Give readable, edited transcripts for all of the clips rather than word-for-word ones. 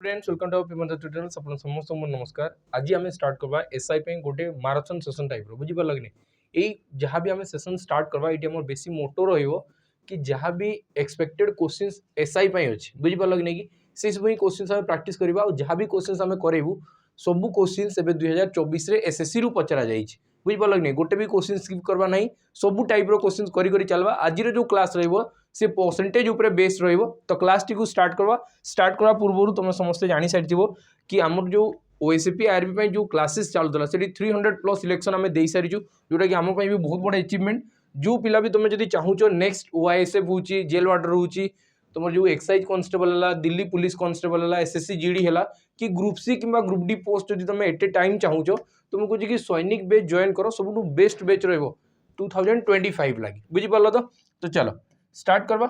Friends welcome to payment tutorials अपन समस्त नमस्कार। आज आम स्टार्ट करवा एसआई पे गोटे माराथन सेशन टाइप बुझी पार कि नहीं जहाँ भी आम सेशन स्टार्ट करवा ये आम बेसी मोटो रो कि जहाँ भी एक्सपेक्टेड क्वेश्चन एसआई पे अच्छे बुझी पार कि नहीं से सब क्वेश्चन आम प्रैक्टिस करवा और जहाँ भी क्वेश्चन आम करेबू सबू क्वेश्चन एवं 2024 एसएससी रु पचरा जाइए बुझी पार कि नहीं गोटे भी क्वेश्चन स्किप करवा नहीं सबू टाइप क्वेश्चन करी चलवा आज जो क्लास रही से परसेंटेज उपर बेस रही तो क्लास टी स्टार्ट करवा पूर्व तुम समस्ते जानी सारी कि आमर जो ओएसपी आरबी जो क्लासेस चलूला से 300+ सिलेक्शन आम दे सारी जोटा कि आम भी बहुत बड़ा अचिवमेंट जो पिला भी तुम जब चाहूच नेक्स्ट ओआईएसएफ हो जेल वार्डर हो तुम जो एक्साइज कांस्टेबल है दिल्ली पुलिस कांस्टेबल है एसएससी जीडी है कि ग्रुप सी कि ग्रुप डी पोस्ट जब तुम एट ए टाइम चाहूच तुम कहे कि सैनिक बेच जॉइन कर सब बेस्ट बेच रो 2025 लगे बुझीपार तो चलो स्टार्ट करवा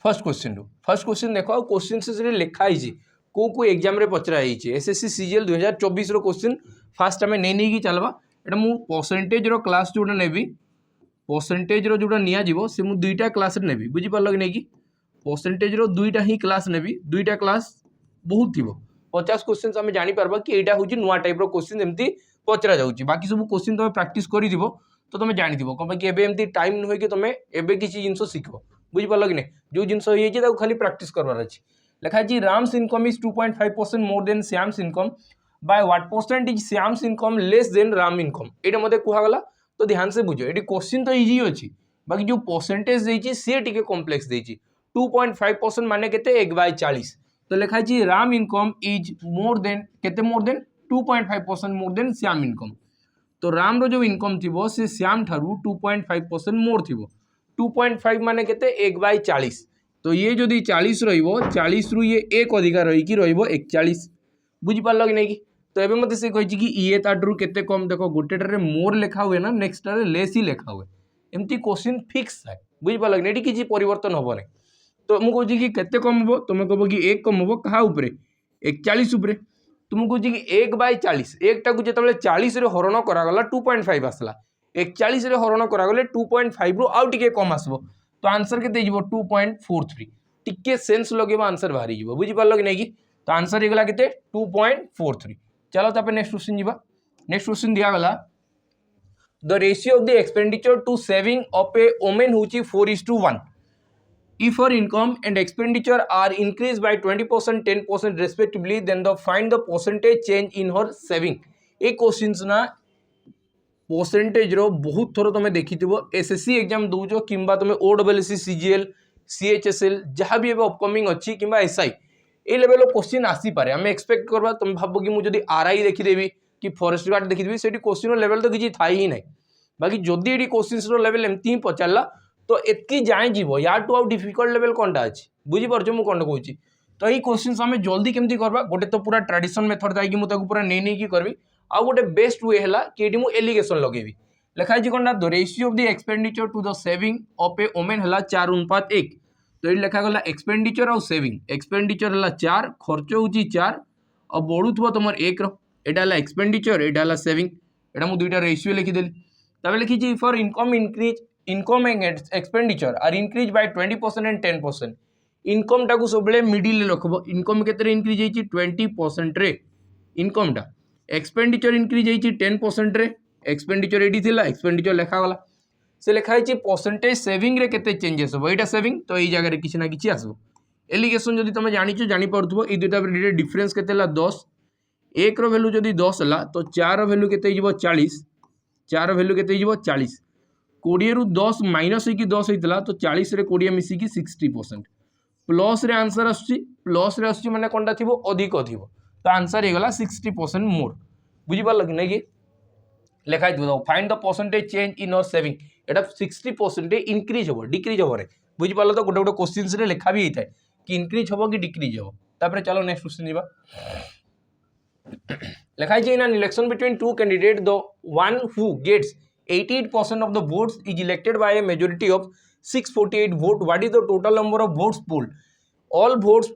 फर्स्ट क्वेश्चन देखो क्वेश्चन से लिखाई को एग्जाम रे पचरा एसएससी सीजीएल 2024 रो क्वेश्चन फास्ट आम नहीं चलवा एटा मु परसेंटेज रो क्लास जोटा नेबी परसेंटेज रो जोटा निया जीवो से मु दुईटा क्लास रे नेबी बुझी पारल कि नहीं कि परसेंटेज रो दुईटा ही क्लास नेबी दुईटा क्लास बहुत थिबो 50 क्वेश्चन आम जानि परबा कि एटा होची नुवा टाइप रो क्वेश्चन एमती पचरा जाउची बाकी सब क्वेश्चन तुम प्रैक्टिस करि दिबो तो तुम जानि दिबो कम कि एबे एमती टाइम नुहे कि तुम एबे किसी जिंस शिखबो बुझी पारल कि नहीं जो जिंस होई छि ताको खाली प्रैक्टिस करवार अछि लिखा है Ram's income is 2.5% more then Shyam's income by what percent is Shyam's income less than Ram income एटा मते कहगला तो ध्यान से बुझो एटी क्वेश्चन तो इजी अछि बाकी जो परसेंटेज देछि से टिके कॉम्प्लेक्स देछि 2.5% माने केते 1/40 तो लिखा है Ram income is more than केते more than 2.5% more than Shyam income तो राम रो जो इनकम थिबो से श्याम ठारू 2.5% मोर थिबो 2.5 माने केते 1/40 तो ये जो 40 रहिबो 40 रु ये एक अधिकार रही कि रहिबो 41 बुझी पारल कि नहीं कि तो एबे मते से कहि कि ये ताटरू केते कम देखो गोटेटारे मोर लिखा हुए ना नेक्स्ट टारे लेस ही लिखा हुए एमती क्वेश्चन फिक्स है बुझी पारल कि नहीं किछि परिवर्तन होबो नै तो मु कहछि कि केते कम होबो तुम कहबो कि एक कम होबो कहा ऊपरे 41 ऊपरे तुम कहछि कि 1/40 एकटा को जेतबेले 40 रे हरण करा गला 2.5 आसला 41 रे हरण करा गले 2.5 रु आउ टिके कम आसबो तो आंसर के 2.43 टिके सेंस लगे आंसर बाहरी जीवो बुझी पारल कि नहीं कि तो आंसर हेगला केते 2.43 चलो तापर नेक्स्ट क्वेश्चन जीवा नेक्स्ट क्वेश्चन दिया गला the ratio of the expenditure to saving of a woman हुची 4:1 if her income and expenditure are increased by 20% 10% respectively then find the percentage change in her saving A questions ना percentage रो बहुत थोर तुम देखी SSC exam दौज कि तुम ओडब्ल्यूएससी CGL CHSL जहाँ भी upcoming अच्छी कि एसआई ए लेवल क्वेश्चन आसी पारे आम एक्सपेक्ट करवा तुम भाव कि मुझे आरआई देखीदेवी कि फॉरेस्ट गार्ड देखीदेवी से क्वेश्चन लेवल तो किसी था ही ना बाकी जदि ये क्वेश्चन लेवल एमती ही पचारा तो एतकी जाए जीव या टू आउ डिफिकल्ट लेवल कौनटा अच्छी बुझीपार मुझे कौन कहूँ तो ये क्वेश्चन आम जल्दी केमती करवा गोटे तो पूरा ट्रेडिशन मेथड था कि मुझे पूरा नहीं करवी आउ गोटे बेस्ट वे है कि एलिगेशन लगेबी लिखाई कौन the ratio of the expenditure to the saving of a women है 4:1 तो ये लिखागला एक्सपेंडिचर आउ सेविंग एक्सपेंडिचर है 4 खर्च हो 4 और बढ़ुव तुम 1 रहा एक्सपेंडिचर यहाँ सेविंग यहाँ मुझे दुईटा रेशियो लिखिदेली तब लिखी for income and expenditure are increase by 20% and 10% income टाक सब मिडिल रखब इनकम के इंक्रीज होती 20% रे इनकम टा एक्सपेंडिचर इंक्रीज होती 10% रे एक्सपेंडिचर ये एक्सपेंडिचर लिखागला से लिखाई परसेंटेज सेविंग रे केते चेंजेस हो यहाँ सेविंग तो यही जगह किसी ना किसी आसो एलिगेशन जब तुम जानिच जानीपु ये दुटा डिफरेन्स के 10 1 भैल्यू जब 10 है तो 4 भैल्यू के 40 4 भैल्यू के 40 20 रु 10 माइनस हो 10 होता तो 40 रे 20 मिसिकी 60% प्लस रे आंसर आसुची माने कौनटा थी अधिक थी तो आंसर होगा 60% मोर बुझीपार कि नहीं कि लिखाई find the percentage change in our saving Etah 60% increase हम डिक्रीज हम बुझीपार तो गोटे गोटे क्वेश्चन लिखा भी होता है कि इंक्रीज हम कि डिक्रीज हम तापर चलो नेक्स्ट क्वेश्चन जीवा लिखाई in an election between two candidate the one who gets 88% of the votes is elected by a majority of 648 vote. What is the total number of votes polled? All votes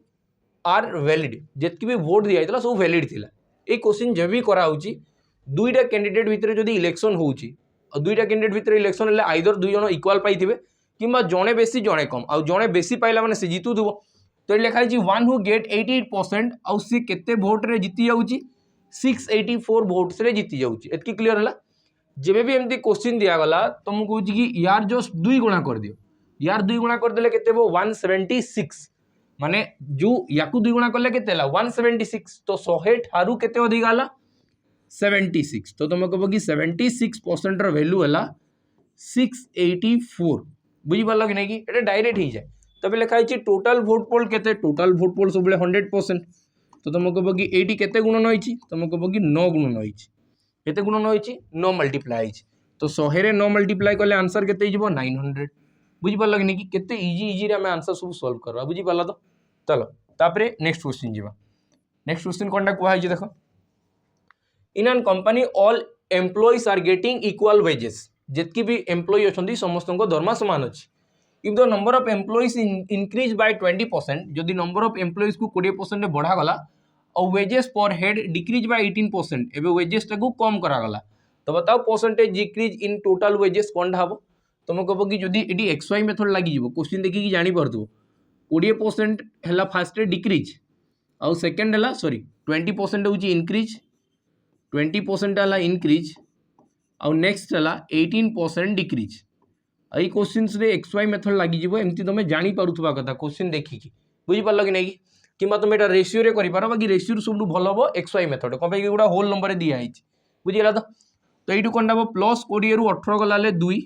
are valid. जितकी भी vote दिया था सब valid थिला ए question जब भी करा होची दुईटा कैंडिडेट भितर जदि इलेक्शन होची और दुईटा कैंडिडेट भितर इलेक्शन हेले आइदर दुई जन इक्वाल पाइथिबे किंबा जणे बेसी जणे कम आ जणे बेसी पाइला माने से जीतु दिबो तो ये लिखा है 1 हु गेट 88% आउ सी केते भोट रे जीति जाउची 684 भोट्स रे जीति जाउची। एतकी क्लियर हला। जेबे भी एमती क्वेश्चन दिया गला तो मु कहूची कि यार जस्ट 2 गुणा कर दियो, यार 2 गुणा कर देले केते हो 176, माने जो याकू 2 गुणा करले केते हला 176, तो 100 ठारू केते अधिक हला 76, तो तुम कहबो कि 76% रो वैल्यू हला 684। बुझी पारल कि नहीं कि एटा डायरेक्ट ही जाए। तबे लिखा है टोटल भोट पोल केते, टोटल भोट पोल सब 100%, तो तुम कहबो कि एटी केते गुणन होईची, तुम कहबो कि 9 गुणन होईची। केते गुणन होईची 9 मल्टीप्लाई होईची, तो 100 रे 9 मल्टीप्लाई करले आंसर केते हिजबो 900। बुझी पारल कि नहीं कि केते इजी रे हमें आंसर सब सॉल्व करबा। बुझी पारल तो चलो तापरे नेक्स्ट क्वेश्चन जीवा। नेक्स्ट क्वेश्चन कोनटा कुआ है देखो, in an company all employees are getting equal wages, जितकी भी एम्प्लॉई अच्छी समस्त दरमा सामान अच्छी। If the number of employees increase by 20%, जदि नंबर ऑफ एम्प्लॉइज को 20% बढ़ा गला और वेजेस पर हेड डिक्रीज बाय 18%, एबे वेजेस टाको कम करा गला, तो बताओ percentage decrease in total wages कोनटा हबो। तुम कहबो कि जदि एडी XY मेथड लागि जिवो, क्वेश्चन देखि कि जानि परथबो 20% हला फास्ट डिक्रीज और सेकंड हला सॉरी 20% होची इंक्रीज, 20% हला इंक्रीज और नेक्स्ट हला 18% डिक्रीज। आई क्वेश्चन रे XY मेथड लागि जिवो, एमती तुम जानि पारुथबा कथा क्वेश्चन देखि कि। बुझि पारल कि नै कि किबा तुम एटा रेशियो रे करि पारो, बाकी रेशियो सबु भल हबो XY मेथड, कोन कि गुडा होल नंबर रे दिया आइछ। बुझि गेला तो एटू कोनटा हबो प्लस 20 रु 18 गला ले 2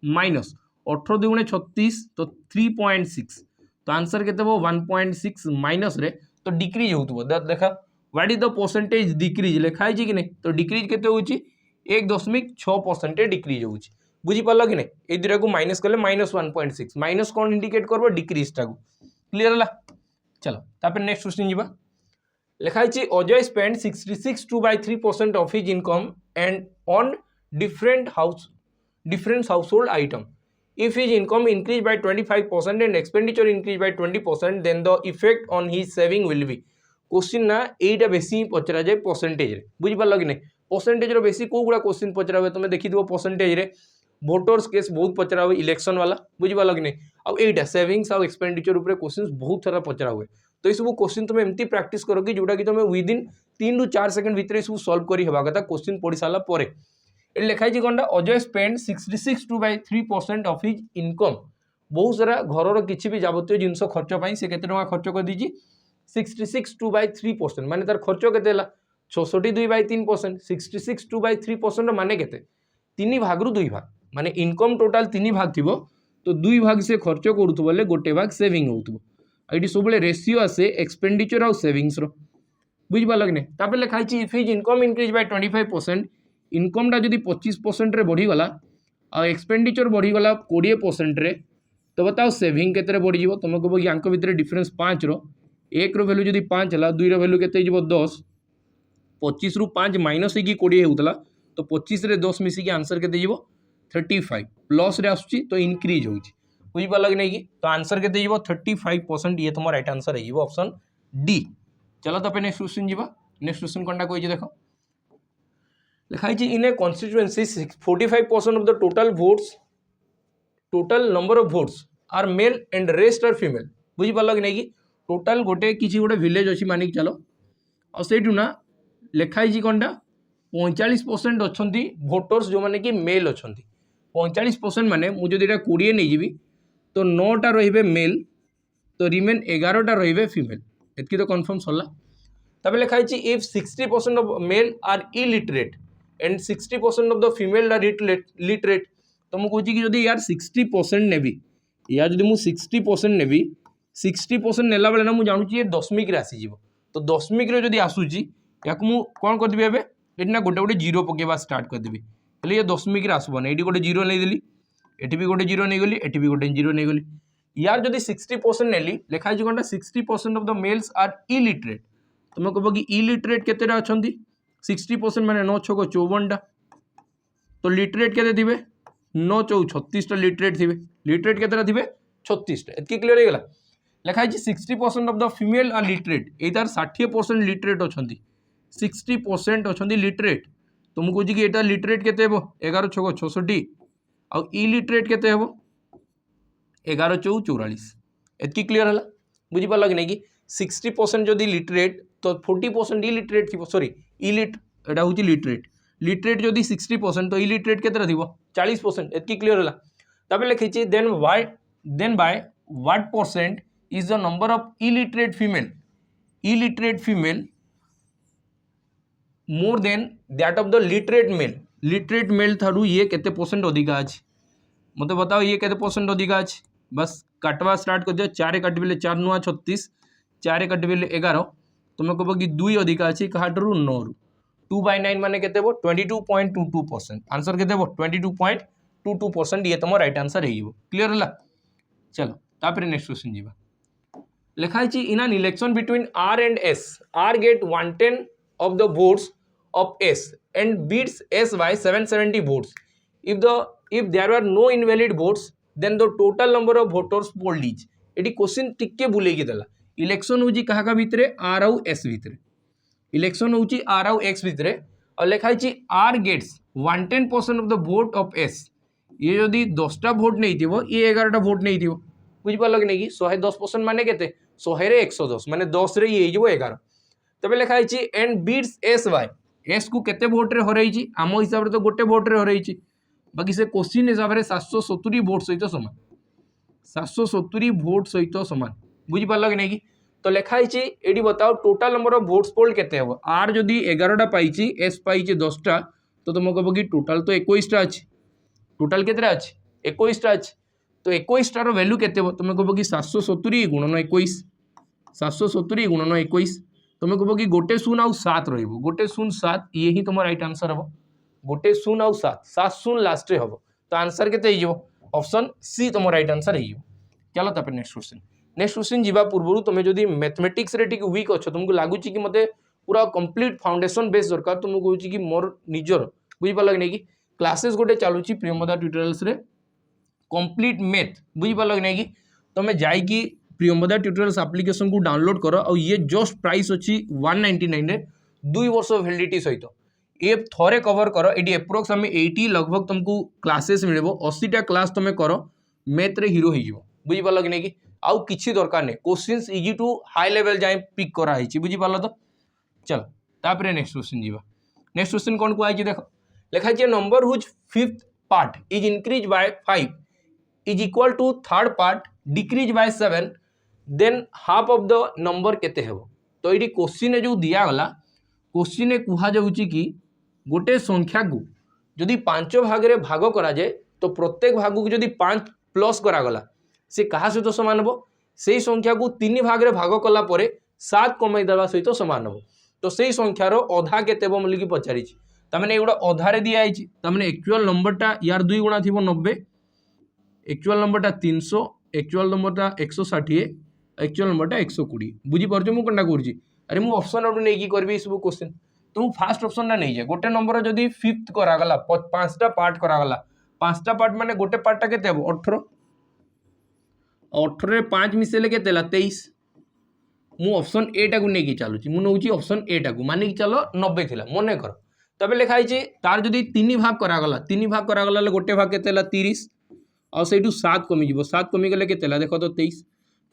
माइनस 18 2 गुणे 36, तो 3.6, तो आंसर केते हबो 1.6 माइनस रे तो डिक्रीज होतबो। देखा what is the percentage decrease लिखा है कि नहीं, तो डिक्रीज केते होची 1.6% डिक्रीज होची। बुझी पारल कि नहीं, ए दुरा को माइनस करले -1.6, माइनस कौन इंडिकेट करबो डिक्रीज टाको। क्लियर हला। चलो तापर नेक्स्ट क्वेश्चन जीवा। लिखा है Ajay spend 66.2/3% of his income and on different household item. If his income increase by 25% and expenditure increase by 20%, then the effect on his saving will be। Question ना एटा बेसी पचरा जाए परसेंटेज रे। बुझी पारल कि नहीं, परसेंटेज रो बेसी को गुडा क्वेश्चन पचरा हुए, तुम देखि दिबो परसेंटेज रे वोटर्स केस बहुत पचरा हुए, इलेक्शन वाला। बुझी पारल कि नहीं, आ एटा सेविंग्स आ एक्सपेंडिचर ऊपर क्वेश्चन बहुत सारा पचरा हुए। तो ये सब क्वेश्चन तुम एमती प्रैक्टिस करो कि जोटा कि तुम विदिन 3 रु 4 सेकंड भितर सब सॉल्व करि हेबा कथा क्वेश्चन पढ़ी साला परे। ये लिखा है कौन Ajay spend 66.2/3% of his income. बहुत सारा घर किसी भी जावतीय जिनस खर्च पाई से केते टका खर्च कर दीजिए 66.2/3%, माने तार खर्च केते हला 66.2/3%। 66.2/3% माने केते 3 भाग रु 2 भाग, माने इनकम टोटाल 3 भाग थिबो, तो 2 भाग से खर्च करूथबो बोले गोटे भाग सेविंग होथबो। एटी सब रेशियो आसे एक्सपेंडिचर और सेविंग्स रो। बुझ पारल कि नहीं। तापर लिखा है if his income increase bye 25%, income टा जदि 25% रे बढ़ीगला और एक्सपेंडिचर बढ़ीगला 20% रे, तो बताओ सेविंग केते बढ़ी जीवो। तुम कहबो कि आंको भितर डिफरेंस 5 रो, 1 रो वैल्यू जदि 5 हला, 2 रो वैल्यू केते जीवो 10, 25 रु 5 माइनस ही 20 होतला, तो 25 रे 10 मिसी की आंसर केते जीवो 35, प्लस रे आसुची तो इंक्रीज होची। बुझि पारल कि नहीं कि, तो आंसर केते जीवो 35%। ये तुम राइट आंसर है जीवो ऑप्शन डी। चलो तो पे नेक्स्ट क्वेश्चन जीवा। नेक्स्ट क्वेश्चन कोनटा कोइ देखो, लिखा है in a constituency 45% of the total number of votes are male and rest are female. बुझी पारल कि नहीं कि टोटल गोटे किसी गोटे विलेज अच्छी मानिक चलो, और सेठू ना लिखा है कौनटा 45% अच्छा भोटर्स जो मैंने कि मेल अच्छा 45%, माने मुझे 20 नहीं जी तो 9टा रे मेल, तो रिमेन 11टा रे फीमेल। एतकी तो कन्फर्म सरला। तब लिखा है if 60% of male are illiterate and 60% of the female are literate, तो मुझे कहूँ कि जदि यार 60% नेबी, यार जदि मुझे 60% नेबी, 60% नेला बेले ना मुझे जानूँ ये दशमिक आसीज, तो दशमिक जदि आसूची या कौन करदेवी एवं ये ना गोटे गोटे जीरो पकेवा स्टार्ट करदेवी, हेल्ले ये दशमिक आसबना। ये गोटे जीरो नहीं देली, एटी भी गोटे जीरो नहीं गली, एटी भी गोटे जीरो नहीं गली। यार जदि 60% नेली, लिखा है कौन 60% of the males are illiterate, तुम कह कि इलिटरेट केतेटा अच्छा 60% माने 9 6 54टा, तो लिटरेट केते थिबे 9 4 36टा लिटरेट थिबे। लिटरेट केतेटा थिबे 36टा। एतकी क्लियर हो गला। लिखा है 60% of the female are literate, एटार 60% लिटरेट अच्छा, 60% अच्छा लिटरेट। तो मुझे कहूँ कि एटा लिटरेट केते हेबो 11 6 66, आ इलिटरेट केते हेबो 11 4 44। एतकी क्लियर हला। बुझीपार कि नहीं कि 60% जदि लिटरेट तो 40% इलिटरेट थी सॉरी एटा हूँ लिटरेट लिटरेट जदि 60% तो इलिटरेट के 40% एतकी क्लियर है तब लिखी then by what percent is the number of illiterate female more than that of the literate male ठारू ये केते परसेंट अधिका अछि मत बताओ ये केते परसेंट अधिका अछि बस काटवा स्टार्ट कर दियो 4 काटबेले 4 नुआ 36 4 काटबेले 11 तुम कह कि 2 अधिका अछि काहाटरू 9 रु 2/9 माने केते हो 22.22% आंसर केते हो 22.22% ये तुम राइट आंसर हेइबो क्लियर हला चलो तापर नेक्स्ट क्वेश्चन जीवा लिखा है in an election between R and S R get 110 of the votes of S and beats S by 770 votes. If there were no invalid votes, then the total number of voters polled is. Eighty question टिके बुलेगी देला election होची कहा का भितरे are आउ S भितरे election होची are आउ एक्स भितरे और लिखा है R gets 110% of the vote of S ये जदि 10टा वोट नहीं थी ये 11टा वोट नहीं थी बुझ पाल कि नहीं कि 110% माने केते 100 रे 110 माने 10 रे ये जो 11 तबे लिखा है and beats S by S को केते वोट रे हरई आम हिसाब रे तो गोटे वोट रे हरई बाकी से क्वेश्चन हिसाब रे 770 वोट सहित सामान 770 वोट सहित सामान बुझी पाल कि नहीं कि तो लिखा है ये बताओ total number of votes polled केते हबो आर जदी 11टा पाइछि एस पाइछि 10टा तो तुम कहबो कि टोटल तो 21टा अछि टोटल केतेटा अछि 21टा अछि तो 21टा रो वैल्यू केते हबो तुम कहबो कि 770 गुणन 21 770 गुणन 21 तुम कह कि गोटे 0 आउ 7 रहिबो गोटे 0 7 ये ही तुम राइट आंसर हम गोटे 0 आउ 7 7 0 लास्ट रे हम तो आंसर केते हिजो ऑप्शन सी तुम राइट आंसर हिजो चलो तापर नेक्स्ट क्वेश्चन जीवा पूर्व तुम जदि मैथमेटिक्स रे टिक वीक अच्छो तुमको लगुच कि मते पूरा कंप्लीट फाउंडेशन बेस दरकार तुमको कहूँ कि मोर निजर बुझी पाल कि नहीं कि क्लासेस गोटे चलुची प्रियंवदा ट्यूटोरियल्स रे कंप्लीट मैथ बुझी पाल कि नहीं कि तुम जाइकी प्रियंवदा ट्यूटोरियल्स एप्लिकेशन को डाउनलोड करो और ये जस्ट प्राइस अच्छी 199 रे 2 वर्ष वैलिडिटी सहित ये थोड़े कवर करो ये एप्रोक्स हमें 80 लगभग तुमको क्लासेस मिलबो 80टा क्लास तुम करो मैथ रे हीरो हो बुझी पाल कि नहीं कि आउ किछि दरकार नहीं questions easy to high level जाए पिक करा है बुझी पाल तो चलो तापर नेक्स्ट क्वेश्चन जीवा नेक्स्ट क्वेश्चन कौन को आई देखो लिखा है number whose fifth part is increase by 5 is equal to third part decrease by 7 then half of the number केते हेबो तो ये क्वेश्चन जो दिया गला क्वेश्चन कहा जाउची कि गोटे संख्या को जदि 5 भाग रे भाग करा जाए तो प्रत्येक भाग को जदि 5 प्लस करा गला से कहा सहित समान हो से संख्या को 3 भाग रे भाग कला परे 7 कमाई देवा सहित समान हो तो से संख्यार अधा केते हेबो बोली पचारि तमाने एगुडा अधा रे दिया आइछि तमाने एक्चुअल नंबरटा यार 2 गुणा थिबो 90 एक्चुअल नंबरटा 300 एक्चुअल नंबरटा 160 एक्चुअल नंबरटा 120 बुझी पार्छ मु कोनटा करछि अरे मु ऑप्शन आउट नै की करबी सब क्वेश्चन तो फास्ट ऑप्शन ना नहीं जाए गोटे नंबर जदि फिफ्थ करा गला 5टा पार्ट करा गला 5टा पार्ट माने गोटे पार्टटा केते हेबो 18 18 रे 5 मिसेले केते ला 23 मु ऑप्शन ए टा को नै की चालुछि मु नउछि ऑप्शन ए टा को माने कि चलो 90 थिला मने कर तबे लिखा है तार जदि 3 भाग करा गला गोटे भाग केते ला 30 और सेठू 7 कमी जीवो 7 कमी गले केते ला देखो तो 23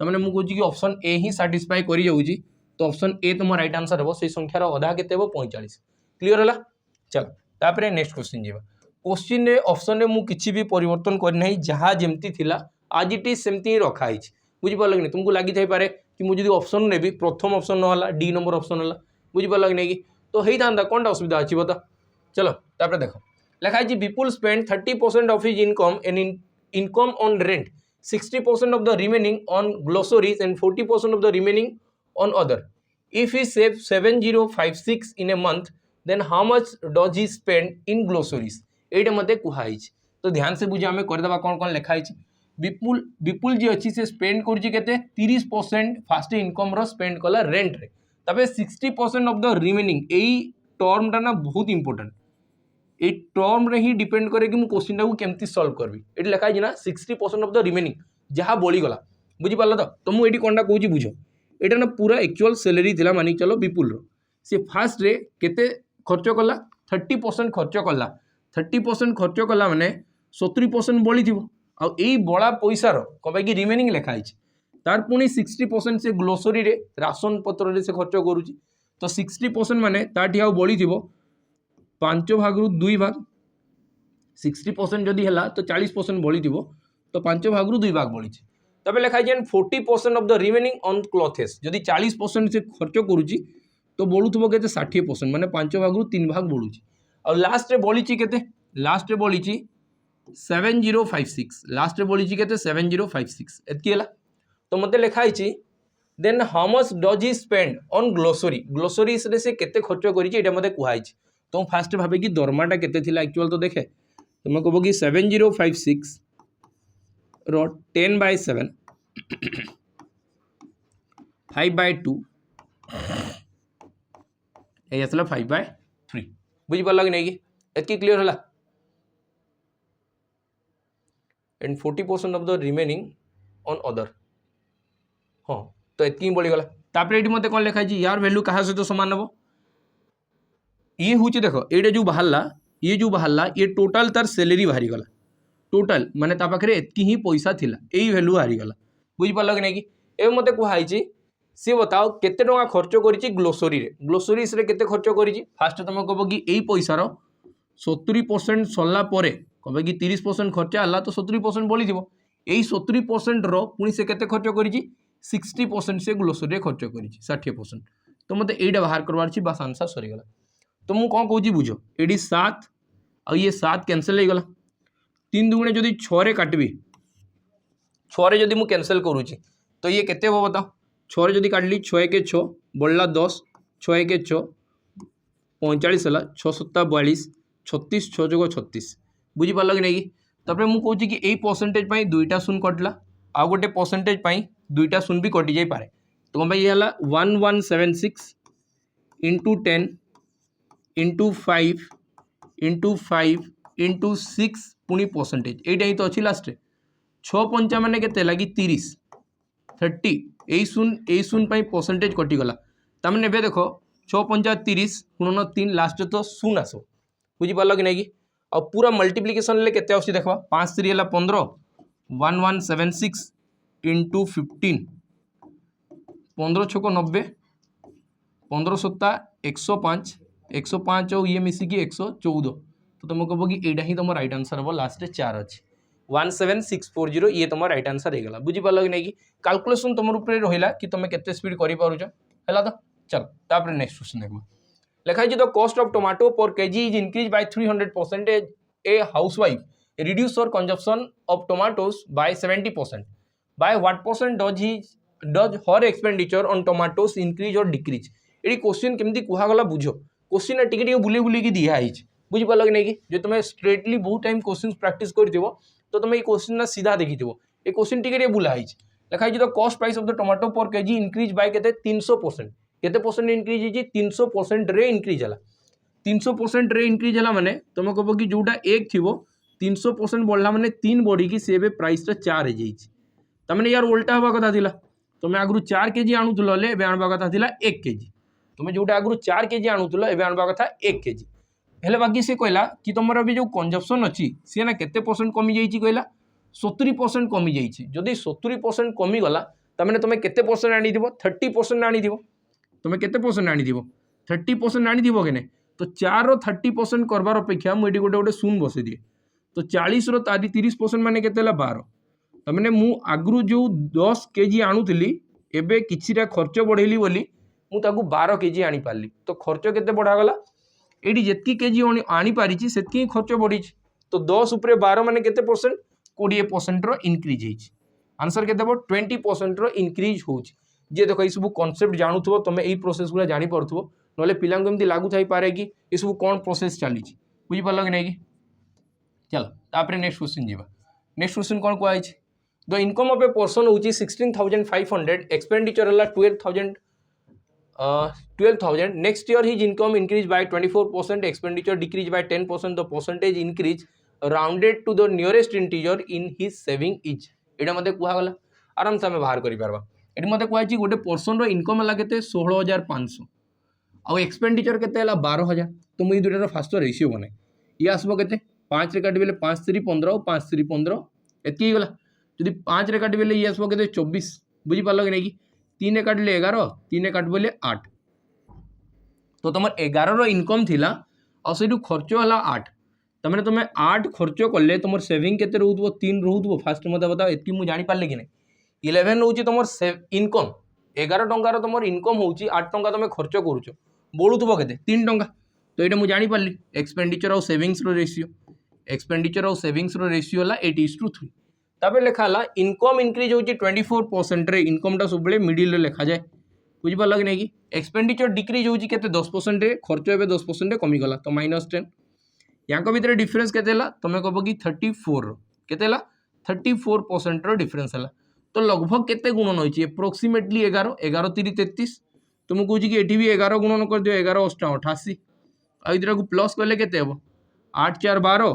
तमाने मु कहूँ कि ऑप्शन ए ही साटिस्फाई करी जाउची तो ऑप्शन ए तुम राइट आंसर हे से संख्यार अधा केते हेबो 45 क्लियर हला चलो तापर नेक्स्ट क्वेश्चन जीवा क्वेश्चन रे ऑप्शन रे मु किछि भी परिवर्तन कर नहीं जहाँ जेमती थिला आज इट इज सेमती ही रखा है बुझी पाल कि तुमको लगी थाई पारे कि मुझे जदि ऑप्शन नेबी प्रथम ऑप्शन न होला डी नंबर ऑप्शन होला बुझी पाल कि नहीं कि तो हेई थांदा कोनटा असुविधा अछि बता चलो तापर देखो लिखा है Vipul spend 30% of his income and income on rent 60% of the remaining on glossaries and 40% of the remaining on other if he saves 7056 in a month then how much does he spend in glossaries एटे मते कुहाई तो ध्यान से बुझे आमे कर देबा कोन कोन लिखा है विपुल जी अच्छी से स्पेंड करछि केते 30% फास्ट इनकम रो स्पेंड कला रेंट रे तबे 60% of the remaining AE term टा ना बहुत इंपोर्टेंट ए टर्म रे ही डिपेंड करे कि मु क्वेश्चन को केमती सॉल्व करबी एटी लिखा है ना 60% ऑफ द रिमेनिंग जहाँ बड़ी गला बुझी पाल तो मुझे ये कौन कहूँ बुझ यहाँ ना पूरा एक्चुअल सैलरी थिला मानी चलो विपुल रो से फास्ट रे केते खर्च कला 30% खर्च कला 30% खर्च कला माने 70% बड़ी थी आ बड़ा पैसार कहीं रिमेनिंग लिखाई तार पुणी 60% से ग्लोसरी रे राशन पत्र रे से खर्च करूची तो 60% माने ताठी आउ बळी थिबो 5 भाग रु 2 भाग 60% जदि हला तो 40% बळी थिबो तो 5 भाग रु 2 भाग बळी छी तबे लिखा जेन 40% of the remaining on clothes जदि 40% से खर्च करूची तो बळुथबो केते 60% माने 5 भाग रु 3 भाग बळुची और लास्ट रे बळी छी केते लास्ट रे बळी छी 7056 लास्ट रे बळी छी केते 7056 एतकी हला तो मते लिखा हिची then how much does he spend on grocery grocery से केते खर्च करिछि एटा मते कुहाई छी तो फास्ट भाबे कि दरमाटा केते थिला एक्चुअल तो देखे तो मैं कहबो कि 7056 रो 10/7 5/2 ए असला 5/3 बुझि पड़ला कि नहीं कि एतकी क्लियर होला and 40% of the remaining on other हाँ तो एतकी बढ़ी गला तापरे एटी मते कोन लिखा छी यार वैल्यू कहा सहित समान नबो ये होची देखो एटा जो बाहरला ये टोटल तार सैलरी बाहरी गला टोटल माने ता पाखरे एतकी ही पैसा थिला एई वैल्यू बाहरी गला बुझि पड़ला कि नहीं कि ए मते कुहाई छी सी बताओ केते टका खर्च करिछि ग्लोसरी रे केते खर्च करिछि फास्ट तुम कहबो कि एई पैसा रो 70% सरला परे कहबे कि 30% खर्च हला तो 70% बळी थिबो एई 70% रो पुनी से केते खर्च करिछि 60% से ग्लोसरी रे खर्च करिछि 60% तो मते एइडा बाहर करवार छी बस आंसर सरी गला तो मु कोन कहूची बुझो एडी 7 आ ये 7 कैंसिल हो गला 3 दुगुणे जदि 6 रे काटबी 6 रे जदि मु कैंसिल करूची तो ये केते हो बताओ 6 रे जदि काटली 6 1 6 बढ़ला 10 6 1 6 45 हला 6 7 42 36 6 जोग 36 बुझी पारल कि नहीं तापर मु कहूची कि एई परसेंटेज पई दुईटा शून्य कटला आ गोटे परसेंटेज पई दुईटा शून्य भी कटि जाई पारे तो हम ये हला 1176 इंटू 10 इंटू 5 इंटू 5 इंटू 6 पुणी परसेंटेज एटा ही तो अच्छी लास्ट 6 पंचा माने केते लगी 30 30 ए शून्य पई परसेंटेज कटिगला तमें ए देख 6 पंचा 30 गुणन 3 लास्ट तो शून्य आसो बुझी पारल कि नहीं आ पूरा मल्टीप्लिकेशन ले केते आसी देखो 5 3 हला 15 1176 इंटू 15 15 छक 90 15 सत्ता 105 105 और ये मिसिकी 114 तो तुम कह कि यहाँ ही तुम राइट आंसर हम लास्ट 4 अच्छे 17640 ये तुम राइट आंसर हो गला बुझी पारल कि नहीं कैलकुलेशन तुम ऊपर रहा कि तुम केते स्पीड कर पारुछ है तो चलो तापर नेक्स्ट क्वेश्चन देखो लिखाई the cost of tomato per kg is increase by 300% a housewife reduce her consumption of tomatoes by 70% by what percent does her expenditure on tomatoes increase or decrease ये question केमती कहगला बुझ question टिके बुले बुले दिखाई बुझी पारल कि नहीं जो तुम स्ट्रेटली बहुत टाइम क्वेश्चन प्रैक्टिस कर तो तुम ये क्वेश्चन सीधा देखी ये क्वेश्चन टिके बुलाई लिखाई the cost price of the tomato per KG increase by केते 300% केते परसेंट इंक्रीज होची 300% रे इंक्रीज हला 300% रे इंक्रीज हला माने तुम कहबो कि जोटा 1 थिबो 300% बढ़ला माने 3 बढ़ी कि से प्राइस 4 हो जाइछि तमने यार उल्टा हवा कथा थिला तुम आगु 4 केजी आणुथुलो ले एबे आणबा कथा थिला 1 केजी तुम जोटा आगु 4 केजी आणुथुलो एबे आणबा कथा 1 केजी हेले बाकी से कहला कि तुमर अभी जो कंजप्शन अच्छी सी ना केते परसेंट कमी जाइछि कहला 70% कमी जाइछि जदि 70% कमी गला तमने तुम केते परसेंट आनी दिबो 30% आनी दिबो तुम केते परसेंट आनी दिबो 30% आनी दिबो केने तो 4 रो 30% करबार अपेक्षा मुझे गोटे गोटे शून्य बसई दिए तो 40 रो 30% माने केते ला 12 तमने मु आगु जो 10 केजी आणुथली एबे किछिरा खर्च बढ़ेली बोली मु ताकू 12 केजी आनी पारली तो खर्च केते बढ़ा गला एडी जेतकी केजी आनी पारिछि सेतकी खर्च बढ़ी तो 10 उपरे 12 माने केते परसेंट 20% रो इंक्रीज होइछि आंसर केते 20% रो इंक्रीज होउछि जे देखो ये सब कॉन्सेप्ट जानूथबो तुम यही प्रोसेस गुला जानी पड़थबो नले पिलांग एमती लागू थाई पारे कि ये सब कौन प्रोसेस चली बुझी पारल कि नहीं चलो तापर नेक्स्ट क्वेश्चन जीवा नेक्स्ट क्वेश्चन कौन कहै छै the income of a person होची 16500 एक्सपेंडिचर हला 12000 next year his income increase by 24% expenditure decrease by 10% the percentage increase rounded to the nearest integer in his saving is एटा मते कुहा गला आराम से हमें बाहर करि पारबा एटी मते कहै छी गोटे पर्सन रो इनकम हला केते 16500 आ एक्सपेंडिचर केते हला 12000 तो मुई दुटा रो फास्ट रेशियो बने ये आसबो केते 5 रे काटि बेले 5 3 15 5 3 15 एतकी गला जदि 5 रे काटि बेले ये आसबो केते 24 बुझीपार कि नहीं कि 3 काटले 11 3 काट बोले 8 तो तुम 11 इनकम थिला और से खर्च है 8 तमें तुम 8 खर्च कले तुम सेविंग केते रहउथबो 3 रहउथबो फास्ट मते बताओ एतकी मु जानि पारले कि नहीं 11 होउची तुम इनकम 11 टंकार तुम इनकम होउची 8 टंका तुम खर्च करूछ बळुथबो केते 3 टंका तो ये मुझे जानी पारली एक्सपेंडिचर और सेविंग्स रो रेशियो एक्सपेंडिचर और सेविंग्स रो रेशियो है 8:3 तापर लिखा इनकम इंक्रीज होची 24% रे इनकम टा सब मिडिल रे लिखा जाए बुझीपार कि नहीं कि एक्सपेंडिचर डिक्रीज होची केते 10% रे खर्च एबे 10% रे कमी गला तो -10 यांको भितर डिफरेंस केते हला तमे कहबो कि 34 रो केते हला 34% रो डिफरेंस हला तो लगभग केते गुणन होची एप्रोक्सीमेटली 11 11 3 33 तुम कहूँ कि एठी भी 11 गुणन कर दियो 11 8 88 आ इधर को प्लस कले केते हबो 8 4 12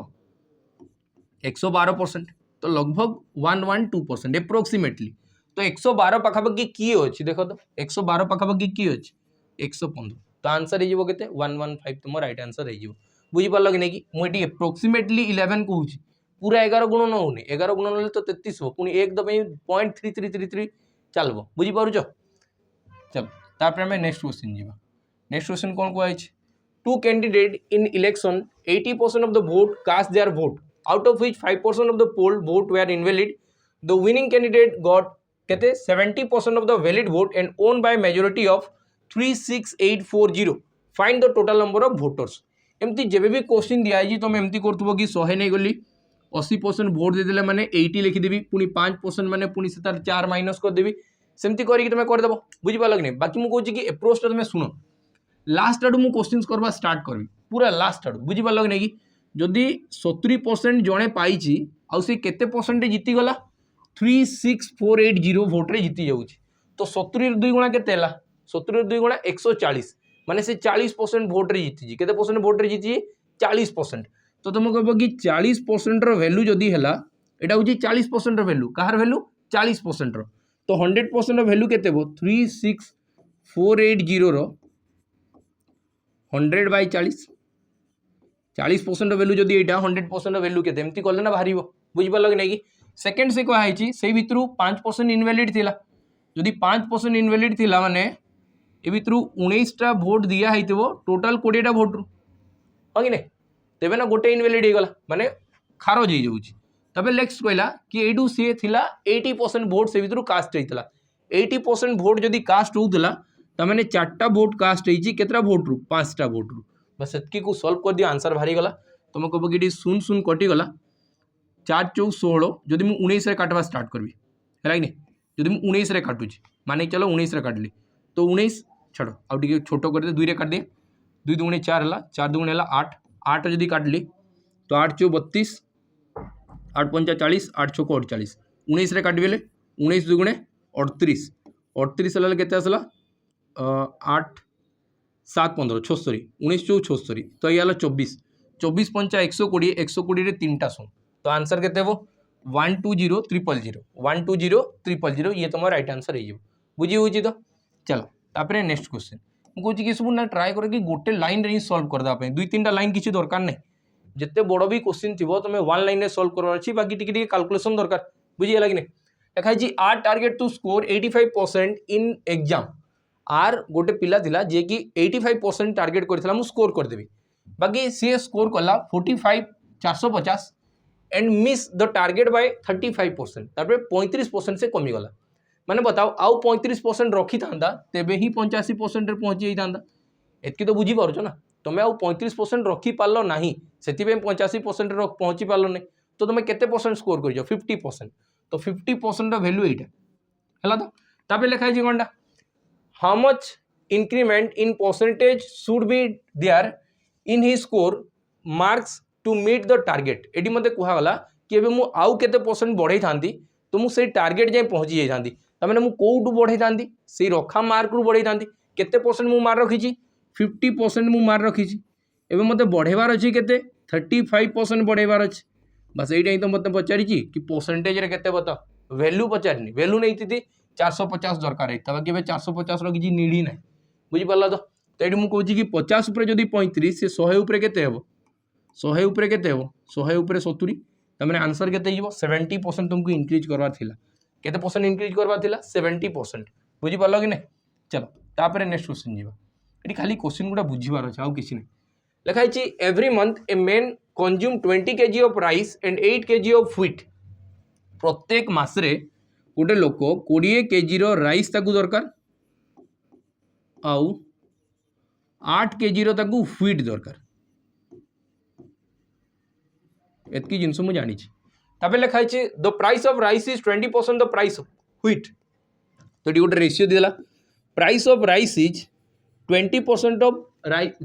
112% तो लगभग 112% एप्रोक्सीमेटली तो 112 पाखापाखि किए अच्छी देख तो 112 पाखापाखि किए अच्छी 115 तो आंसर हो केते 115 तुम राइट आंसर हो बुझीपार कि नहीं कि मुझे एप्रोक्सीमेटली 11 कहूँ पूरा 11 गुणन होनी 11 गुणन तो 33 हो पुणी एक दम 0.3333 चलो बुझीपार चलो तापर आम नेक्स्ट क्वेश्चन जीवा नेक्स्ट क्वेश्चन कौन कहु two candidate in election 80% of the vote cast their vote out of which 5% of the poll vote were invalid the winning candidate got कहते 70% of the valid vote and won by majority of 36840 find the total number of voters एमती जेबे भी question दिया है तुम एमती करथबो कि 100 नहीं गली 80% भोट देदेले माने 80 लिखिदेवी पुणी 5% माने पुणी से तार 4 माइनस करदेवी सेमती करके तुम करदेव बुझीपार कि नहीं बाकी मुझे कहूँ कि एप्रोच तुम शुण लास्ट आड़ू मुझे क्वेश्चन करवा स्टार्ट करी पूरा लास्ट आड़ू बुझीपार कि नहीं कि जदि 70% जड़े पाई आउ से केते परसेंट जीतीगला 36480 भोट्रे जीति जाऊँगी तो 70 2 गुणा केते 70 2 गुणा 140 माने से 40% भोट्रे जीति केते परसेंट भोट्रे जीति 40% तो तुम कह कि 40% वैल्यू जदि है यहाँ हूँ 40% वैल्यू कहार वैल्यू 40% तो 100% वैल्यू केते 36480 100/40 40% वैल्यू जदि यहाँ 100% वैल्यू केते एमती कले ना बाहर बुझीपार कि नहीं कि सेकेंड से कहुई से भितर 5% इनवैलिड थिला जदि 5% इनवैलिड थिला माने ए भितर 19टा भोट दिया होइतिबो टोटल 20टा भोट रू हो कि नहीं तेबे ना गोटे इनवैलिड हो गला माने खारज हो जाउची तबे नेक्स्ट कहला कि एडू सी थिला 80% भोट से भितर कास्ट होइतला 80% भोट जदि कास्ट होउतला तमाने 4टा भोट कास्ट होइची केतरा भोट रू 5टा भोट रू बस एतकी को सॉल्व कर दियो आंसर बाहरी गला तुम कहबो कि शून शून कटि गला 4 4 16 जदि मु 19 रे काटवा स्टार्ट करबी है कि नहीं जदि मु 19 रे काटुची माने चलो 19 रे काटली तो 19 छड़ो आ टिके छोटो कर दे 2 रे काट दे 2 दुगुणे 4 हला 4 दुगुणे हला 8 8 जदि काटली तो 8 चौ 32 8 पंचा 40 8 छको 48 19 रे काटबेले 19 दुगुणे 38 38 हला केते आसला 8 7 15 76 19 चौ 76 तो ये हला 24 24 पंचा 120 120 रे 3टा शून्य तो आंसर केते हो 120000 120000 ये तुम राइट आंसर हो बुझी हो तो चलो तापर नेक्स्ट क्वेश्चन मुझे कि सब ना ट्राए कर कि गोटे लाइन रे सॉल्व करदे 2-3टा लाइन किसी दरकार नहीं जिते बड़ भी क्वेश्चन थी तुम 1 लाइन सॉल्व करवार अच्छी बाकी टिके कैलकुलेशन दरकार बुझीगला कि नहीं लिखाई our target to score 85% in exam आर गोटे पिला थिला जे कि 85% टार्गेट करथिला मु स्कोर करदेबी बाकी सी स्कोर कला 45 450 and miss the target by 35% तापर 35% से कमी गला माने बताओ आउ 35% रखी था तेबे ही 85% रे पहुंची जाता एतकी तो बुझी पारछ ना तुम्हें आउ 35% रखी पारल नहीं से 85% पहुंची पारल नहीं तो तुम्हें केते परसेंट स्कोर कर 50% तो 50% वैल्यू एटा है तो तापर लिखाई कौनटा how much increment in percentage should be there in his score marks to meet the target ये मत कहगला कि मुझे आउ केते परसेंट बढ़ई था तो मुझे टार्गेट जाए पहुँची जाती तमें मुझे कौटू बढ़ई था से रखा मार्क रू बढ़ई था केते परसेंट मु मार्क रखी 50% मु मार्क रखी एवं मत बढ़ेबार अच्छी के 35% बढ़ेबार अच्छे बस यही तो मत पचारि कि परसेंटेज रे केते बता वैल्यू पचारनी वैल्यू नहीं थी 450 दरकार है बाकी 450 रखी नीड़ी ना बुझीपार तो ये मुझे कि 50 उपर जदि 35 से 100 उपर केते हेबो 100 उपर केते हेबो 100 उपर 70 तमें आंसर केते 70% तुमको इंक्रीज करवार थिला केते परसेंट इंक्रीज करवा थिला 70%। बुझी पालो कि नहीं? चलो तापर नेक्स्ट क्वेश्चन जीवा। एटी खाली क्वेश्चन गुडा बुझीबार अछि आउ किछि नै। लिखा अछि every month a man consume 20 kg of rice and 8 kg of wheat. प्रत्येक मास रे गोटे लोक 20 kg रो राइस ताकू दरकार आउ 8 kg रो ताकू व्हीट दरकार। एतकी जिनस मु जानि छी। तापर लिखा अछि the price of rice is 20% the price of wheat. तो गोटे रेशियो देला price of rice is 20% of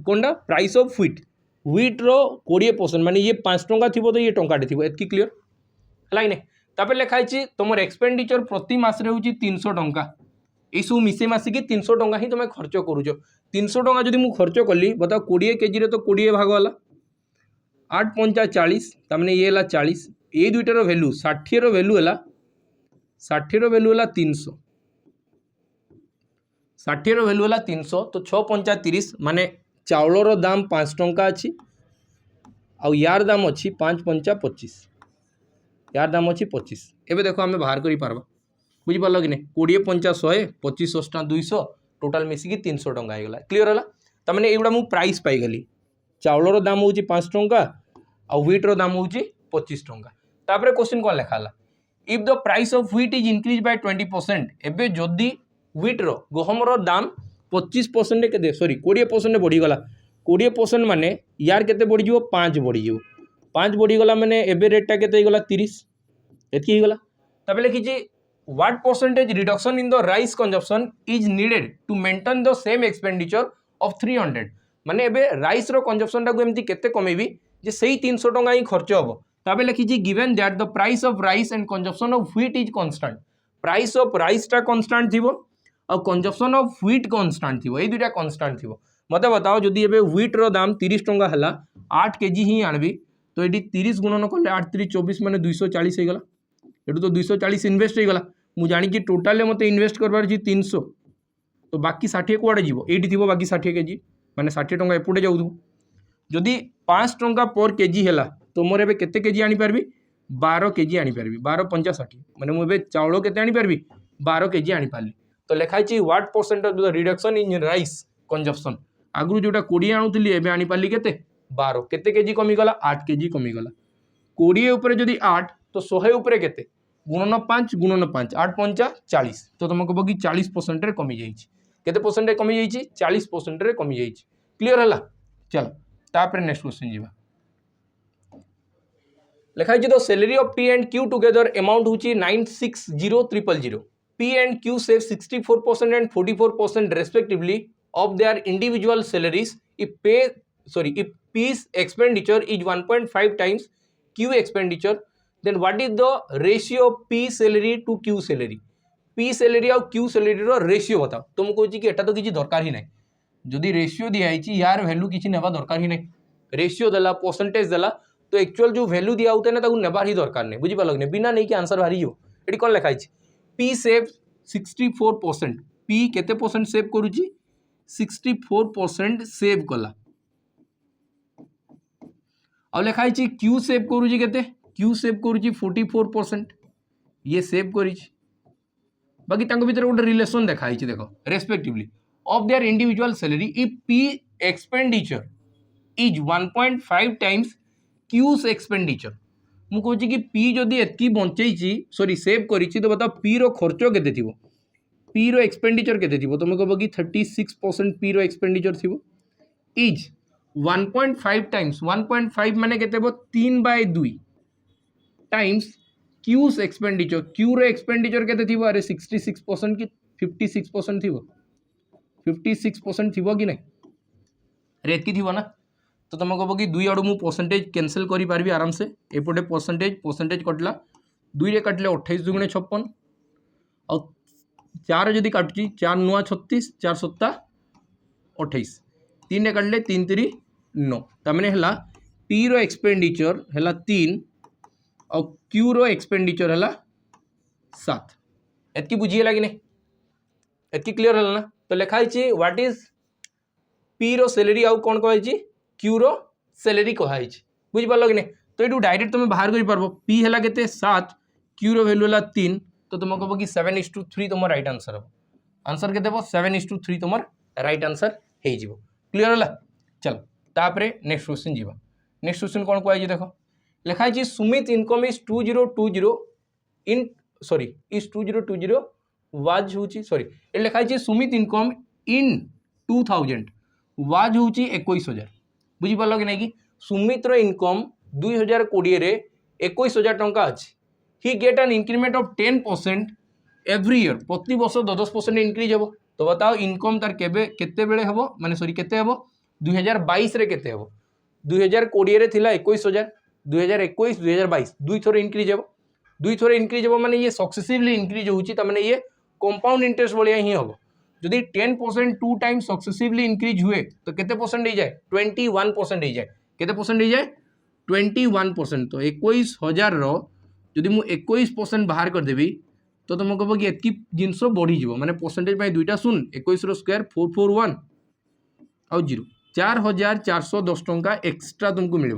कोनडा प्राइस ऑफ व्हीट रो 20% माने ये 5 टंका थिबो तो ये टंकाटे थिबो। एतकी क्लियर हला कि नै? तापर लिखा अछि तुमर एक्सपेंडिचर प्रति मास रे होची 300 टंका। ए सब मिसे मासी के 300 टंका ही तुम खर्च करूछ। 300 टंका जदि मु खर्च कली बताओ 20 kg रे तो 20 भाग वाला 8 पंचा 40 तामने ये हला 40 ए दुइटार वैल्यू 60 रो वैल्यू हला 60 रो वैल्यू हला 300 60 रो वैल्यू हला 300 तो 6 पंचा 30 माने चाउलर दाम 5 टंका अछि आ यार दाम अछि 5 पंचा 25 यार दाम अछि 25। एबे देखो हमें बाहर करि पारबा बुझि पारलो कि नै? 20 पंचा 100 25 टा 200 टोटल मिसी की 300 टंका आइ गला। क्लियर हला? त माने एगुडा मु प्राइस पाई गली चाउलर दाम होची 5 टंका आ व्हीट रो दाम होची 25 टंका। तापर क्वेश्चन कोन लेखा हला if the price of wheat is increase by 20%। एबे जदी व्हीट रो गहम रो दाम 25% के सॉरी 20% बढ़ी गला 20% माने यार केते बढ़ी जिवो 5 बढ़ी जिवो 5 बढ़ी गला माने एबे रेट केते गला 30 एतकी ही गला। तापर लिखि जे what percentage reduction in the rice consumption is needed to maintain the same expenditure of 300। माने एबे राइस रो कंजम्पशन टा को एमती केते कमेबी जे सही 300 टंका ही खर्च हबो। तापर लिखि जे given that the price of rice and consumption of wheat is constant. Price of rice टा कांस्टेंट थिबो और कंजम्पशन ऑफ व्हीट कांस्टेंट थिबो। ए दुटा कांस्टेंट थिबो। मते बताओ जदी एबे व्हीट रो दाम 30 टंका हला 8 kg ही आनबी तो एडी 30 गुणन करले 8 3 24 माने 240 हे गला। एटू तो 240 इन्वेस्ट हे गला। मु जानि कि टोटल मते इन्वेस्ट करबार छी 300 तो बाकी 60 कुआडे जीवो एडी थिबो बाकी 60 kg माने 60 टंका एपुटे जाउथु। जदी 5 टंका पर केजी हेला तो मोर एबे केते केजी आनी पारबी 12 kg आनी पारबी 12 पंचा 60 माने मु एबे चाउल केते आनी पारबी 12 kg आनी पारली। तो लिखाई छी what percent of the reduction in rice consumption आगु जोटा 20 आनुतली एबे आनी पारली केते 12 केते केजी कमी गला 8 kg कमी गला। 20 ऊपर जदी 8 तो 100 ऊपर केते गुणन 5 8 पंचा 40 तो तुमको बगी 40% रे कमी जाईछि। केते परसेंट रे कमी जाईछि 40% रे कमी जाईछि। क्लियर हला? चलो तापर नेक्स्ट क्वेश्चन जीवा। लिखाई the salary of P and Q together amount होची 960000। P and Q save 64% and 44% respectively of their individual salaries if P's expenditure is 1.5 times Q expenditure then what is the ratio of P salary to Q salary। P salary और Q salary row ratio बताओ। तुम कहछि कि एटा तो किछि दरकार ही नै जदि ratio दिया आइछि यार वैल्यू किछि नेबा दरकार ही नै। रेशियो देला परसेंटेज देला तो एक्चुअल जो वैल्यू दिया होता है ना ताकू नेबार ही दरकार नै। बुझि पालो कि बिना नै कि आंसर बाहरी जो एटी कोन लिखा आइछि P save 64%। P केते परसेंट सेव करूछि 64% सेव कला और लिखा आइछि Q सेव करूछि केते Q सेव करूछि 44% ये सेव करिछि। बाकी तांको भीतर गोटे रिलेशन देखा आइछि देखो respectively of their individual salary if P expenditure is 1.5 times Q's expenditure. मु कहछि कि P जदी एतकी बंचैछि सॉरी सेव करिछि तो बताओ P रो खर्च केते थिबो P रो एक्सपेंडिचर केते थिबो तुम कहबो कि 36% P रो एक्सपेंडिचर थिबो इज 1.5 टाइम्स 1.5 माने केते बो 3/2 टाइम्स Q's एक्सपेंडिचर Q रो एक्सपेंडिचर केते थिबो अरे 66% कि 56% थिबो 56% थिबो कि नै रेत की थिबो ना। तो तुम कहबो कि 2 आडू मु परसेंटेज कैंसिल करि पारबी आराम से एपोटे परसेंटेज कटला 2 रे काटले 28 दुगुणे 56 और 4 जदी काटुची 4 9 36 4 7 28 3 रे काटले 3 3 9 तमने हला P रो एक्सपेंडिचर हला 3 और Q रो एक्सपेंडिचर हला 7। एतकी बुझिएला कि नै एतकी क्लियर हला ना। तो लिखा आइछि व्हाट इज P रो सैलरी आउ कोन कहैछि Q रो सैलरी कहैछि। बुझि पारलो कि नै। तो एटू डायरेक्ट तुम बाहर करि पारबो P हला केते 7 Q रो वैल्यू हला 3 तो तुम कह कि 7:3 तुम राइट आंसर हम आंसर के 7:3 तुम राइट आंसर हो क्लीयर है। चलो तापरे नेक्स्ट क्वेश्चन जी नेक्स्ट क्वेश्चन कौन कहुई देख लिखाई Sumit income is 2020 in sorry is 2020 was हूँ सॉरी ये लिखाई सुमित इनकम इन 2000 वाज हूँ 21,000 बुझीपार कि नहीं कि सुमित्र इनकम 2020 रे 21,000 टंका अच्छी he get an increment of 10% every year प्रति वर्ष 10% इंक्रीज हे तो बताओ इनकम तार केते बेले हेबो माने सॉरी केते हेबो 2022 रे केते हेबो 2020 रे थिला 21,000 2021 2022 दुई थोर इंक्रीज हेबो माने ये सक्सेसिवली इंक्रीज होउची त माने ये कंपाउंड इंटरेस्ट भलिया ही हेबो जदि 10% 2 टाइम सक्सेसिवली इंक्रीज हुए तो केते परसेंट हो जाए 21% हो जाए केते परसेंट हो जाए 21% तो 21,000 रो जदि मु 21% बाहर कर देबी तो तुम कह कि एतकी जिनस बढ़ी माने परसेंटेज दुईटा शून 21 रो स्क्वायर 441 आउ 0 4,410 टंका एक्सट्रा तुमको मिल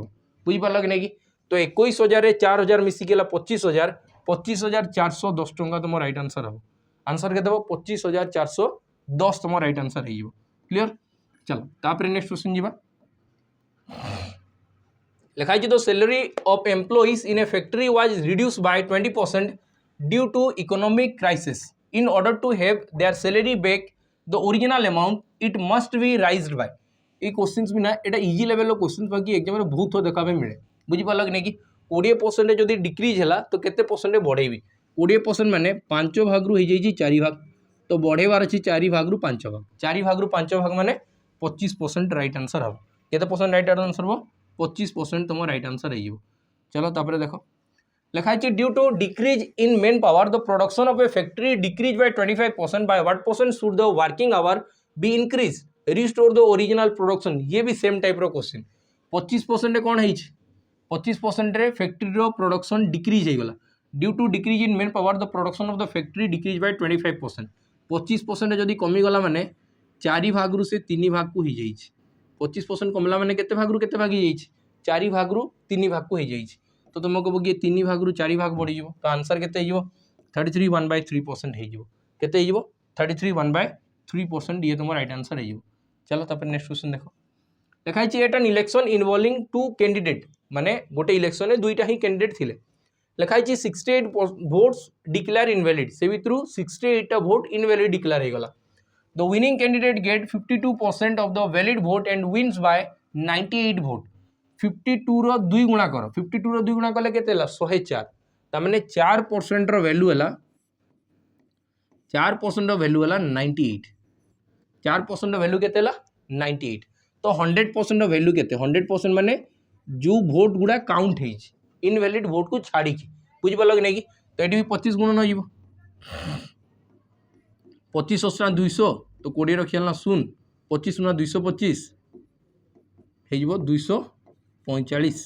बुझीपार कि नहीं कि तो 21,000 4,000 मिसिकला 25,000 25,410 टंका तुम राइट आंसर हम आंसर के 25,410 तुम राइट आंसर हो क्लीयर। चलो तापर नेक्स्ट क्वेश्चन जी लिखाई the salary of employees in a factory was reduce by 20% due to economic crisis in order to have their salary back the original amount it must be raised by ये questions भी ना एटा easy level question बाकी exam में बहुत थोड़ा देखा मिले बुझीपार कि नहीं कि 20% जब डिक्रीज है तो केते परसेंट बढ़ेबी 20% माने 5 भाग रु 4 भाग तो बढ़ेबार अच्छी 4 भाग रु 5 भाग 4 भाग रु 5 भाग माने 25% राइट आंसर हम केते परसेंट राइट आंसर हम 25% तुम राइट आंसर हो। चलो तापर देखो लिखाई due to decrease in main power the production of a factory decrease by 25% by what percent should the working hour be increase restore the original production ये भी same type रो question 25% कौन है 25% रे फैक्ट्री रो प्रोडक्शन डिक्रीज होगला due to decrease in main power the production of the factory decrease by 25% 25% जदि कमीगला माने 4 भाग रु से 3 भाग को हो जाए 25% कमला माने केते भाग रु केते भाग हो 4 भाग रु 3 भाग को हो जाए तो तुम कह कि 3 भाग रु 4 भाग बढ़ी तो आंसर केते हो 33 1/3% हो केते हो 33 1/3% ये तुम राइट आंसर हो। चलो तापर नेक्स्ट क्वेश्चन देखो लिखाई at an election involving 2 candidate माने गोटे इलेक्शन में दुईटा ही कैंडिडेट थिले लिखाई 68 भोट्स डिक्लेयर इनवैलिड से भितर 68 भोट इनवैलिड डिक्लेयर हो गला the winning candidate get 52% of the valid भोट एंड विन्स बाय 98 भोट 52 रो 2 गुणा कर 52 रो 2 गुणा कले केते 104 ता माने 4% रो वैल्यू हला 4% रो वैल्यू हला 98 4% रो वैल्यू केते हला 98 तो 100% रो वैल्यू केते 100% माने जो भोट गुडा काउंट है इनवैलिड भोट को छाड़ी बुझी पाल कि नहीं कि तो ये भी 25 गुणन हो 25 × 200 तो 20 रखिए शून 25 × 225 हो 245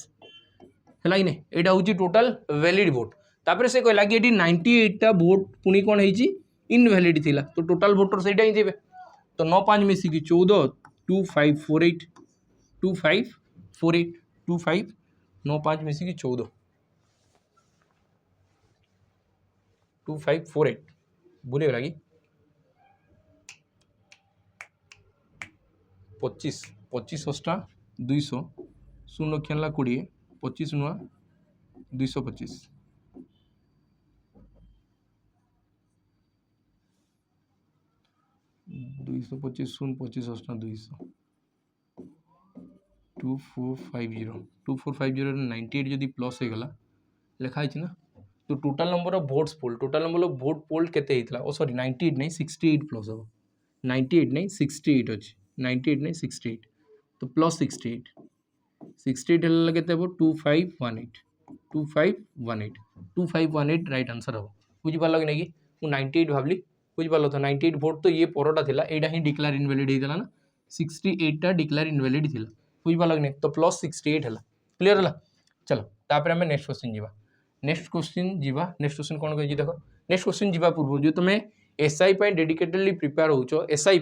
है कि नहीं यहाँ हूँ टोटाल वैलिड भोट तापर से कहला कि 98टा भोट पुणी कौन है इनवैलिड थिला तो टोटाल भोटर से ही थे तो 9 5 मिसिकी 14 2548 2548 25 9 5 मिसिकी 14 2548 भूलिएगा कि 25 25 × 200 शून्य खेलना 20 25 नुआ 225 225 शून्य 25 × 200 2450 2450 98 जदि प्लस हो गला लिखाई ना तो total number of votes poll total number of vote poll केते हितला ओ सॉरी 98 नहीं 68 प्लस हो 98 नहीं 68 अछि 98 नहीं 68 तो प्लस 68 68 हला केते हो 2518 2518 2518 राइट आंसर हो बुझी पालो कि नहीं कि मु 98 भाबली बुझी पालो तो 98 वोट तो ये परटा थिला एडा ही डिक्लेयर इनवैलिड हितला ना 68 टा डिक्लेयर इनवैलिड थिला बुझी पालो कि नहीं तो प्लस 68 हला क्लियर हला। चलो तापर हम नेक्स्ट क्वेश्चन जीवा नेक्स्ट क्वेश्चन कौन कह देख नेक्स्ट क्वेश्चन जीवा पूर्व जो तुम एसआई डेडिकेटेडली प्रिपेयर हो एसआई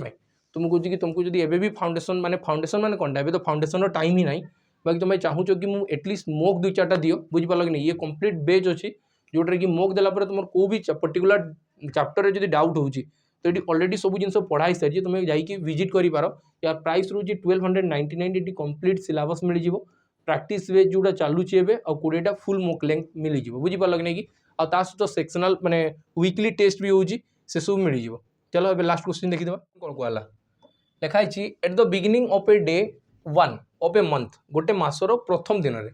तुम कह कि तुमको जब एबे भी फाउंडेशन माने कौन तो फाउंडेशन टाइम ही नहीं बाकी तुम चाहूँ कि मुझे एटलिस्ट मोक 2-4टा दियो बुझी पाल कि नहीं ये कंप्लीट बेच अच्छी जोटा कि मोक देला तुम को भी पर्टिकुलर चैप्टर रे जदी डाउट होउची तो ये ऑलरेडी सब जिन पढ़ाई सारी तुम जाइए विजिट कर या प्राइस रोचे 1299 ये कंप्लीट सिलेबस मिल जाव प्रैक्टिस वे जोटा चलुची एवं आ 20टा फुल मोक लेंथ मिल जाव बुझीपार कि नहीं आ सहित सेक्शनल माने वीकली टेस्ट भी होची से सब मिल जाव। चलो अब लास्ट क्वेश्चन देखीदबा कौन कहला लिखाई eight the beginning of a day 1 of a month गोटे मासर प्रथम दिन में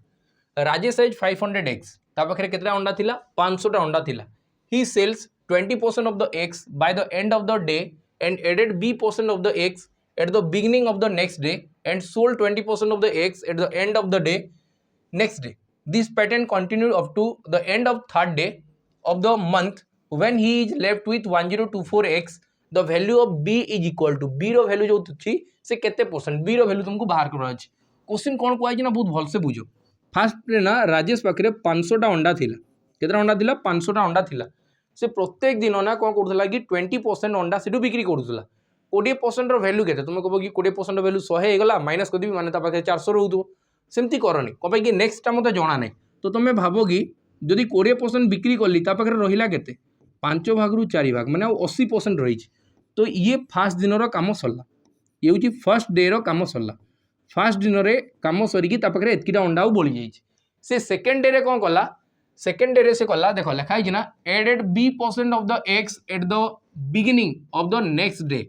राजेश साइज 500 eggs ता पाखरे केतरा अंडा थिला 500टा अंडा थिला ही sales 20% of the eggs by the end of the day and added B% of the eggs at the beginning of the next day and sold 20% of the eggs at the end of the day next day. This pattern continued up to the end of third day of the month when he is left with 1024 eggs. The value of B is equal to B रो value जो थी से केते percent B रो value तुमको बाहर करना अछि। क्वेश्चन कौन कहै छै ना बहुत भल से बुझो। फास्ट रे ना राजेश पाखरे 500टा अंडा थिला केतरा अंडा थिला 500टा अंडा थिला से प्रत्येक दिन ना कौन करूला कि 20% अंडा से बिक्री करूला 20% वैल्यू के तुम कह कि 20% वैल्यू 100 होगा माइनस करदेवी माने पाखे 400 रोथो सेमती करनी कहीं कि नेक्स्ट मत जना ना तो तुम भाव कि जदि 20% बिक्री कली पाखे रहा के 5 भाग 4 भाग मैंने 80% रही तो ये फास्ट दिन कम सरला ये हूँ फर्स्ट डे रम सरला फास्ट दिन में कम सरिकी एतकीटा अंडा बढ़ी जाइए से सेकेंड डे कौन कला सेकेंड डे से कला देख लिखाई ना added B% of the eggs at the beginning of the next day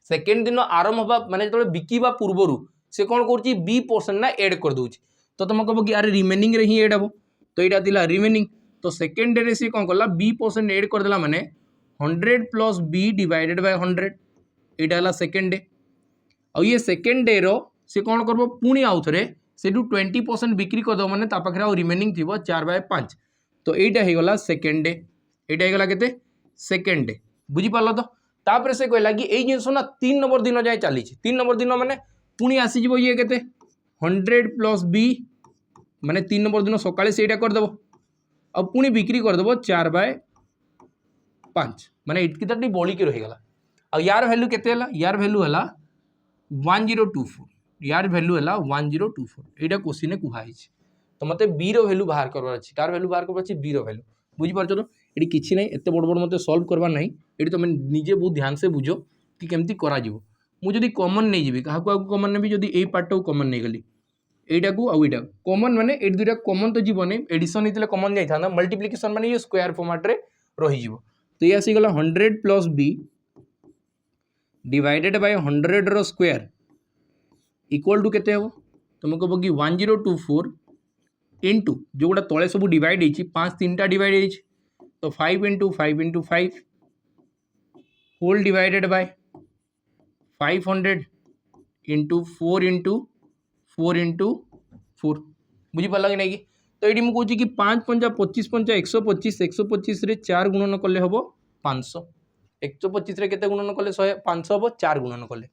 second दिन आरंभ हवा माने जो बिकिबा पूर्वर से कौन कर B% ना एड कर दूँ तो तुम कह कि अरे रिमेनिंग रे ही एड हम तो यहाँ थिला रिमेनिंग तो सेकेंड डे से कौन कला B% एड करदेला माने 100 प्लस B डिवाइडेड बाय 100 यहाँ सेकेंड डे और ये सेकेंड डे रो से कौन कर पुणी आउ थे से 20% बिक्री करदे मैंने पाखे आ रिमेनिंग थी 4/5 तो यहाँ होगा सेकेंड डे यहाँ होगा के सेकेंड डे बुझीपार तो तापर से कहला कि यही जिनस ना 3 नंबर दिन जाए चली 3 नंबर दिन मैंने पुणी आसीज ये के 100 प्लस B माने 3 नंबर दिन सकाଳେ से करदेव और पुणी बिक्री करदेव 4/5 माने इतनी बढ़ी के रहीगला और यार वैल्यू के यार वैल्यू है 1024 यार वैल्यू है 1024 यहाँ क्वेश्चन कहुई तो मत बी रो वैल्यू बाहर करवार अच्छी कार वैल्यू बाहर करवार बी रो वैल्यू बुझीपार तो ये किसी ना एत बड़ बड़ मत सल्व करवार ना ये तुम निजे बहुत ध्यान से बुझ कि केमती करा मुझे कमन नहीं जी क्या कमन नेबी जब यही पार्ट को कमन नहीं गली यहाँ को आईटा कमन माने ये दुटा कमन तो जीवन एडिशन होता कमन जाता मल्टीप्लिकेशन माने ये स्क्वायर फॉर्मेट रे रही तो ये आसीगला 100 प्लस B डिवाइडेड बाय 100 रो स्क्वायर इक्वल टू केते हो तुम कह कि 1024 इंटू जो गोटा तले सब डिवाइड हो 5 3टा डिवाइड तो 5 into 5 into 5 whole divided by 500 into 4 into 4 into 4 बुझीपार कि नहीं तो ये मुझे कि 5 5 25 5 125 125 रे 4 गुणन कले हम 500 125 रे केते गुणन कले 500 हम 4 गुणन कले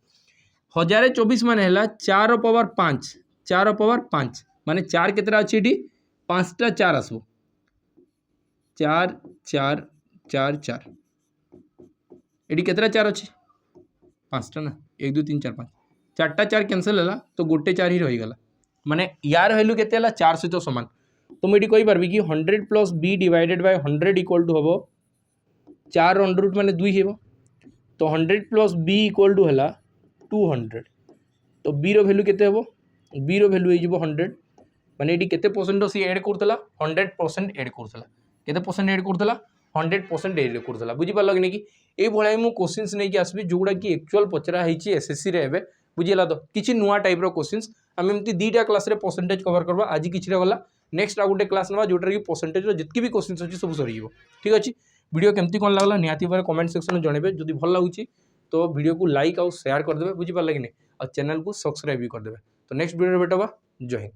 1024 माने हला 4 पावर 5 4 पावर 5 माने 4 केतरा अछि एटी 5टा 4 आसबो 4 4 4 4 एटी केतरा 4 अछि 5टा ना 1 2 3 4 5 4टा 4 कैंसिल हला तो गोटे 4 ही रही गला माने यार वैल्यू केते हला 4 सहित समान तो मुझे कहि परबी कि 100 plus B divided by 100 equal to हबो 4 अंडर रूट माने 2 हेबो तो 100 प्लस B इक्वल टू हला 200 तो B रो वैल्यू केते हबो B रो वैल्यू हो 100 माने एटी केते परसेंट सी ऐड करतला 100% ऐड करतला केते परसेंट ऐड करतला 100% ऐड करतला बुझी पारल कि नहीं कि ए भळा मु क्वेश्चंस नै कि आसबी जोडा कि एक्चुअल पचरा हिची एसएससी रे एबे बुझिला तो किछि नुवा टाइप रो क्वेश्चंस हम एमती 2टा क्लास रे परसेंटेज कवर करबा आज किछि रे गला नेक्स्ट आ गुटे क्लास नवा जोटा कि परसेंटेज रो जितकी भी क्वेश्चंस अछि सब सरी जीवो ठीक अछि वीडियो केमती कोन लागला निहाती बारे कमेंट सेक्शन में जणेबे जदि भल लागुची तो वीडियो को लाइक और शेयर कर देबे बुझी पारले कि नहीं और चैनल को सब्सक्राइब भी कर देबे तो नेक्स्ट वीडियो में भेटबा जय हिंद।